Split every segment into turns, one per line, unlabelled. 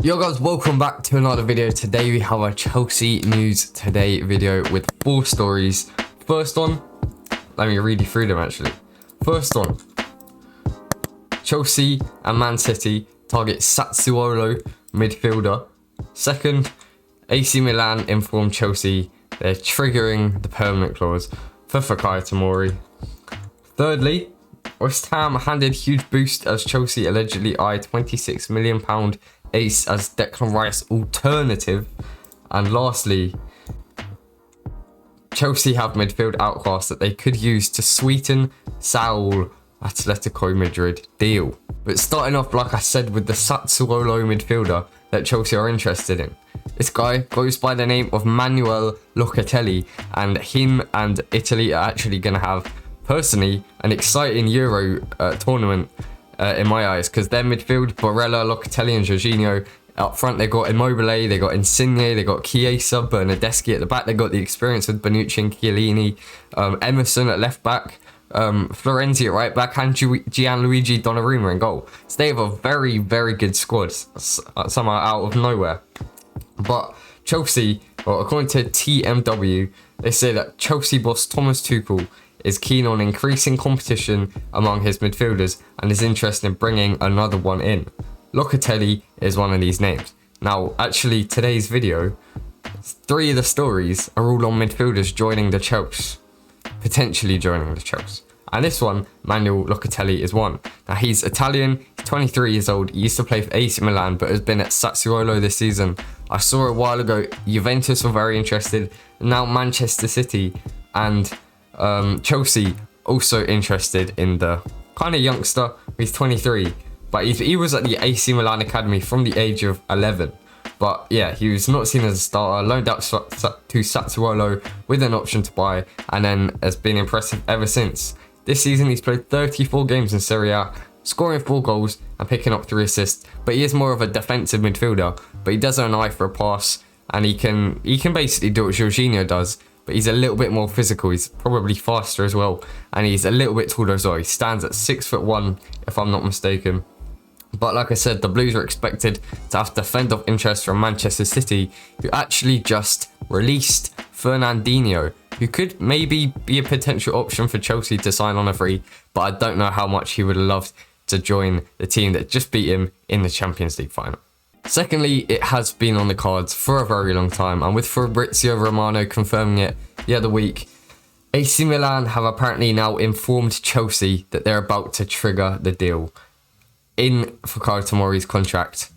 Yo guys, welcome back to another video. Today we have a Chelsea News Today video with 4 stories. First one, let me read you through them actually. First one, Chelsea and Man City target Sassuolo midfielder. Second, AC Milan inform Chelsea they're triggering the permanent clause for Fikayo Tomori. Thirdly, West Ham handed huge boost as Chelsea allegedly eyed £26 million ace as Declan Rice alternative. And lastly, Chelsea have midfield outclass that they could use to sweeten Saul Atletico Madrid deal. But starting off, like I said, with the Sassuolo midfielder that Chelsea are interested in. This guy goes by the name of Manuel Locatelli, and him and Italy are actually going to have, personally, an exciting Euro tournament in my eyes, because their midfield, Barella, Locatelli and Jorginho. Up front, they got Immobile, they got Insigne, they got Chiesa, Bernardeschi at the back. They got the experience with Bonucci and Chiellini, Emerson at left back, Florenzi at right back, and Gianluigi Donnarumma in goal. So they have a very, very good squad, somehow out of nowhere. But Chelsea, well, according to TMW, they say that Chelsea boss Thomas Tuchel is keen on increasing competition among his midfielders and is interested in bringing another one in. Locatelli is one of these names. Now, actually, today's video, 3 of the stories are all on midfielders joining the Chelsea, potentially joining the Chelsea. And this one, Manuel Locatelli, is one. Now, he's Italian, he's 23 years old, he used to play for AC Milan, but has been at Sassuolo this season. I saw a while ago, Juventus were very interested, now Manchester City and Chelsea also interested in the kind of youngster. He's 23, but he was at the AC Milan academy from the age of 11. But yeah, he was not seen as a starter, loaned out to Sassuolo with an option to buy, and then has been impressive ever since. This season he's played 34 games in Serie A, scoring 4 goals and picking up 3 assists. But he is more of a defensive midfielder, but he does have an eye for a pass, and he can basically do what Jorginho does. But he's a little bit more physical. He's probably faster as well, and he's a little bit taller as well. He stands at 6'1", if I'm not mistaken. But like I said, the Blues are expected to have to fend off interest from Manchester City, who actually just released Fernandinho, who could maybe be a potential option for Chelsea to sign on a free, but I don't know how much he would have loved to join the team that just beat him in the Champions League final. Secondly, it has been on the cards for a very long time, and with Fabrizio Romano confirming it the other week, AC Milan have apparently now informed Chelsea that they're about to trigger the deal in Fikayo Tomori's contract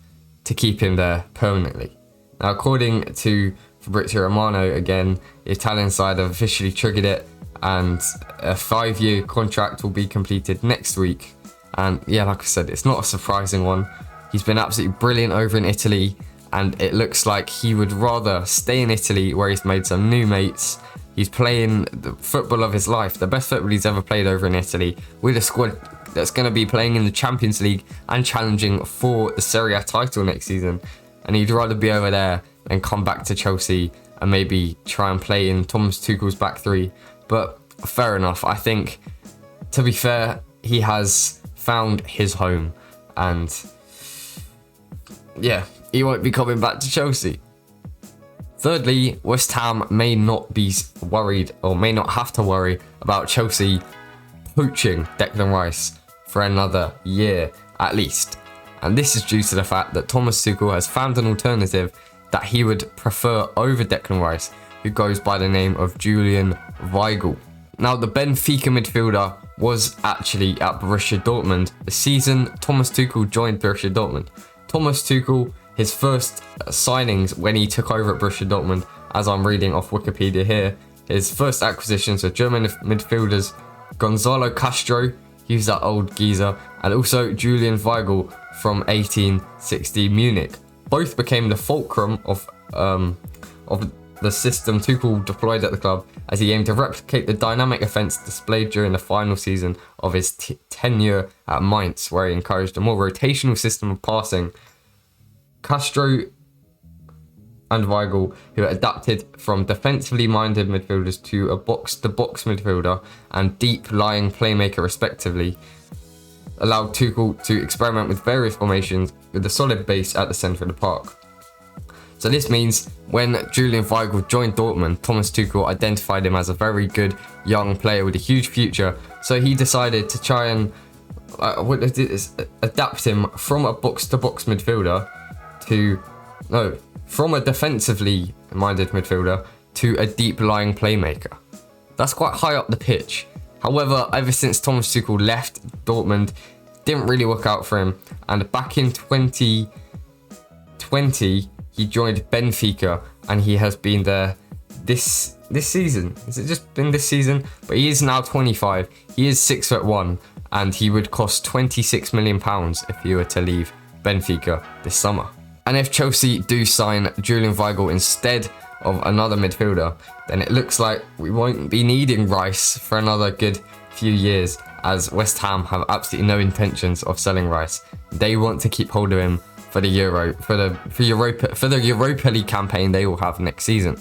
to keep him there permanently. Now, according to Fabrizio Romano, again, the Italian side have officially triggered it, and a 5-year contract will be completed next week. And yeah, like I said, it's not a surprising one. He's been absolutely brilliant over in Italy, and it looks like he would rather stay in Italy where he's made some new mates. He's playing the football of his life, the best football he's ever played over in Italy, with a squad that's going to be playing in the Champions League and challenging for the Serie A title next season. And he'd rather be over there than come back to Chelsea and maybe try and play in Thomas Tuchel's back 3. But fair enough. I think, to be fair, he has found his home, and yeah, he won't be coming back to Chelsea. Thirdly, West Ham may not be worried, or may not have to worry, about Chelsea poaching Declan Rice for another year at least. And this is due to the fact that Thomas Tuchel has found an alternative that he would prefer over Declan Rice, who goes by the name of Julian Weigl. Now, the Benfica midfielder was actually at Borussia Dortmund the season Thomas Tuchel joined Borussia Dortmund. Thomas Tuchel, his first signings when he took over at Borussia Dortmund, as I'm reading off Wikipedia here, his first acquisitions were German midfielders Gonzalo Castro, he's that old geezer, and also Julian Weigl from 1860 Munich. Both became the fulcrum of the system Tuchel deployed at the club, as he aimed to replicate the dynamic offence displayed during the final season of his tenure at Mainz, where he encouraged a more rotational system of passing. Castro and Weigl, who adapted from defensively minded midfielders to a box-to-box midfielder and deep-lying playmaker respectively, allowed Tuchel to experiment with various formations with a solid base at the centre of the park. So this means when Julian Weigl joined Dortmund, Thomas Tuchel identified him as a very good young player with a huge future. So he decided to try and adapt him from a box-to-box midfielder from a defensively minded midfielder to a deep-lying playmaker. That's quite high up the pitch. However, ever since Thomas Tuchel left Dortmund, didn't really work out for him. And back in 2020, he joined Benfica, and he has been there this season. Has it just been this season? But he is now 25. He is 6'1", and he would cost £26 million if he were to leave Benfica this summer. And if Chelsea do sign Julian Weigl instead of another midfielder, then it looks like we won't be needing Rice for another good few years, as West Ham have absolutely no intentions of selling Rice. They want to keep hold of him for the Europa League campaign they will have next season.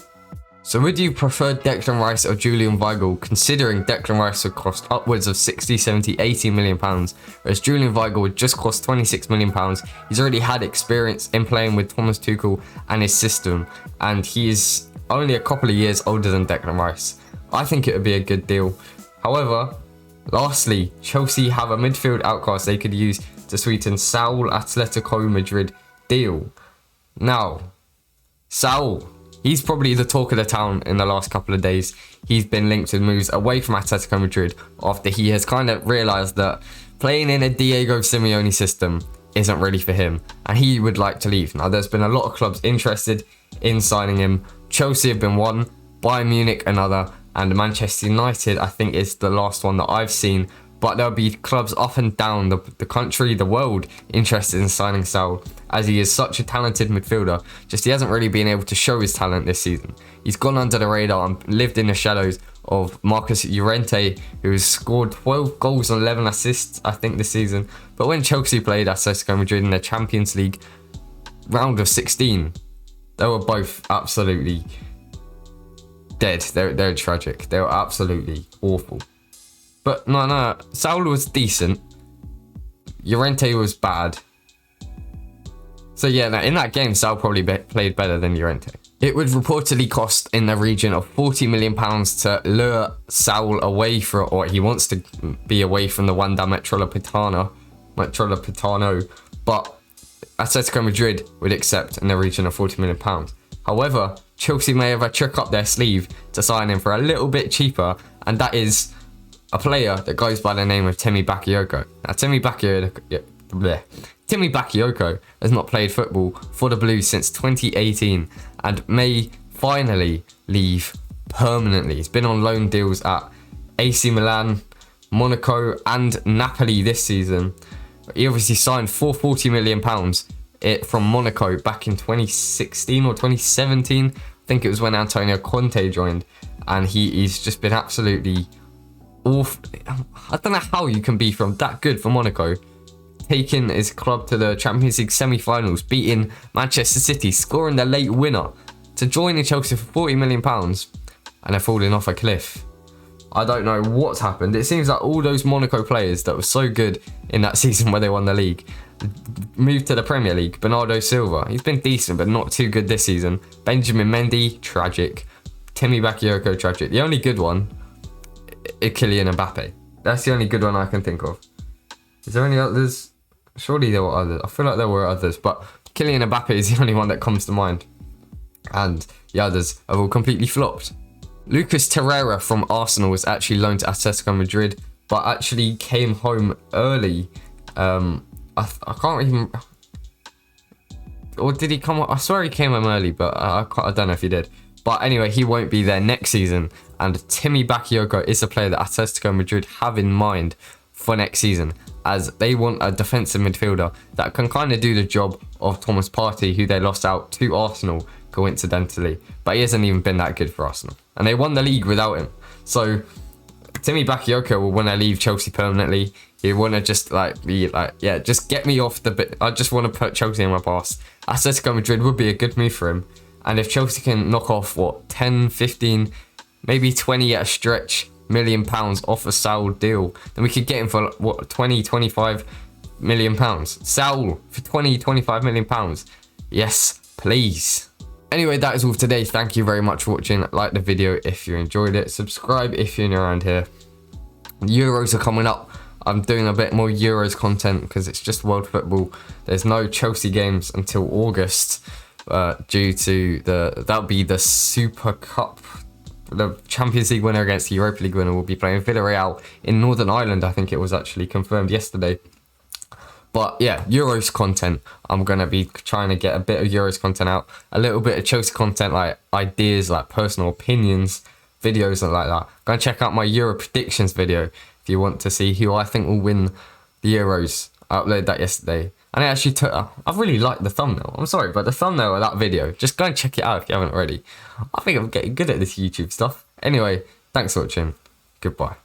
So would you prefer Declan Rice or Julian Weigl, considering Declan Rice would cost upwards of 60, 70, 80 million pounds, whereas Julian Weigl would just cost 26 million pounds. He's already had experience in playing with Thomas Tuchel and his system, and he is only a couple of years older than Declan Rice. I think it would be a good deal. However, lastly, Chelsea have a midfield outcast they could use to sweeten Saul Atletico Madrid deal. Now, Saul, he's probably the talk of the town in the last couple of days. He's been linked with moves away from Atletico Madrid after he has kind of realised that playing in a Diego Simeone system isn't really for him, and he would like to leave. Now, there's been a lot of clubs interested in signing him. Chelsea have been one, Bayern Munich another, and Manchester United, I think, is the last one that I've seen. But there'll be clubs up and down the country, the world, interested in signing Saul, as he is such a talented midfielder. Just he hasn't really been able to show his talent this season. He's gone under the radar and lived in the shadows of Marcus Llorente, who has scored 12 goals and 11 assists, I think, this season. But when Chelsea played Atletico Madrid in the Champions League round of 16, they were both absolutely dead. They're tragic. They were absolutely awful. But no, Saul was decent. Llorente was bad. So yeah, in that game, Saul probably played better than Llorente. It would reportedly cost in the region of £40 million to lure Saul away from, or he wants to be away from the Wanda Metropolitano. But Atletico Madrid would accept in the region of £40 million. However, Chelsea may have a trick up their sleeve to sign him for a little bit cheaper, and that is a player that goes by the name of Tiemoue Bakayoko. Now, Tiemoue Bakayoko has not played football for the Blues since 2018 and may finally leave permanently. He's been on loan deals at AC Milan, Monaco and Napoli this season. He obviously signed for £40 million from Monaco back in 2016 or 2017. I think it was when Antonio Conte joined, and he's just been absolutely awful. I don't know how you can be from that good for Monaco, taking his club to the Champions League semi-finals, beating Manchester City, scoring the late winner, to join Chelsea for £40 million, and they're falling off a cliff. I don't know what's happened. It seems like all those Monaco players that were so good in that season where they won the league moved to the Premier League. Bernardo Silva, he's been decent but not too good this season. Benjamin Mendy, tragic. Tiemoue Bakayoko, tragic. The only good one is Kylian Mbappe. That's the only good one I can think of. Is there any others? Surely there were others. I feel like there were others, but Kylian Mbappe is the only one that comes to mind. And the others have all completely flopped. Lucas Torreira from Arsenal was actually loaned to Atletico Madrid, but actually came home early. I can't even... Or did he come... I swear he came home early, but I don't know if he did. But anyway, he won't be there next season. And Tiemoue Bakayoko is a player that Atletico Madrid have in mind for next season, as they want a defensive midfielder that can kind of do the job of Thomas Partey, who they lost out to Arsenal, coincidentally. But he hasn't even been that good for Arsenal. And they won the league without him. So Tiemoue Bakayoko will want to leave Chelsea permanently. He want to just just get me off the bit. I just want to put Chelsea in my past. Atletico Madrid would be a good move for him. And if Chelsea can knock off, 10, 15, maybe 20 at a stretch £1 million off a Saul deal, then we could get him for 20, 25 million pounds. Saul for 25 million pounds. Yes, please. Anyway, that is all for today. Thank you very much for watching. Like the video if you enjoyed it. Subscribe if you're new around here. Euros are coming up. I'm doing a bit more Euros content because it's just world football. There's no Chelsea games until August due to that'll be the Super Cup. The Champions League winner against the Europa League winner will be playing Villarreal in Northern Ireland. I think it was actually confirmed yesterday. But yeah, Euros content. I'm going to be trying to get a bit of Euros content out. A little bit of Chelsea content, like ideas, like personal opinions, videos and like that. Go and check out my Euro predictions video if you want to see who I think will win the Euros. I uploaded that yesterday. And I really like the thumbnail. I'm sorry, but the thumbnail of that video, just go and check it out if you haven't already. I think I'm getting good at this YouTube stuff. Anyway, thanks for watching. Goodbye.